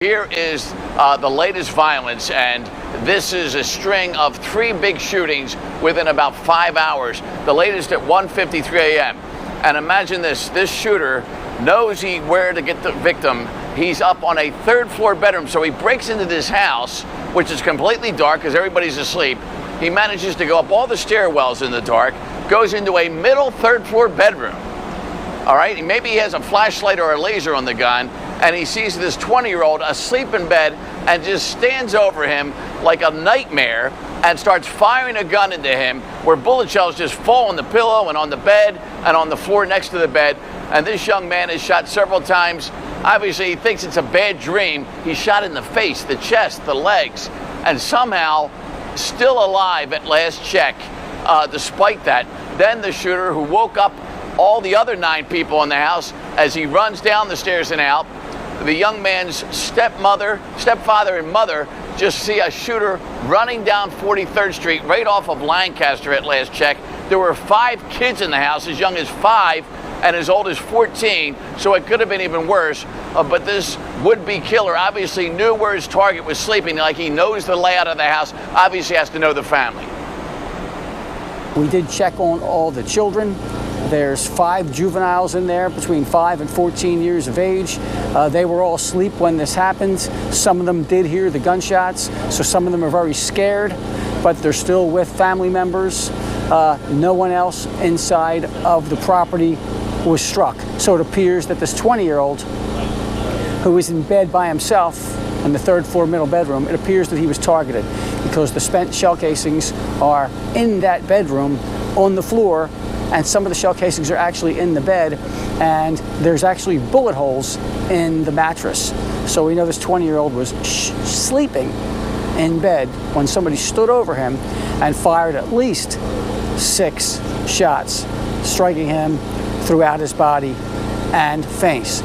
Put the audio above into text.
Here is the latest violence, and this is a string of 3 big shootings within about 5 hours. The latest at 1:53 a.m. And imagine this shooter knows where to get the victim. He's up on a 3rd floor bedroom, so he breaks into this house, which is completely dark because everybody's asleep. He manages to go up all the stairwells in the dark, goes into a middle 3rd floor bedroom. All right, maybe he has a flashlight or a laser on the gun, and he sees this 20-year-old asleep in bed and just stands over him like a nightmare and starts firing a gun into him, where bullet shells just fall on the pillow and on the bed and on the floor next to the bed. And this young man is shot several times. Obviously, he thinks it's a bad dream. He's shot in the face, the chest, the legs, and somehow still alive at last check, despite that. Then the shooter, who woke up all the other 9 people in the house, as he runs down the stairs and out, the young man's stepfather and mother just see a shooter running down 43rd Street right off of Lancaster at last check. There were 5 kids in the house, as young as 5 and as old as 14, so it could have been even worse. But this would-be killer obviously knew where his target was sleeping, like he knows the layout of the house, obviously has to know the family. We did check on all the children. There's 5 juveniles in there between 5 and 14 years of age. They were all asleep when this happened. Some of them did hear the gunshots, so some of them are very scared, but they're still with family members. No one else inside of the property was struck. So it appears that this 20-year-old, who was in bed by himself in the 3rd floor middle bedroom, it appears that he was targeted because the spent shell casings are in that bedroom on the floor, and some of the shell casings are actually in the bed, and there's actually bullet holes in the mattress. So we know this 20-year-old was sleeping in bed when somebody stood over him and fired at least 6 shots, striking him throughout his body and face.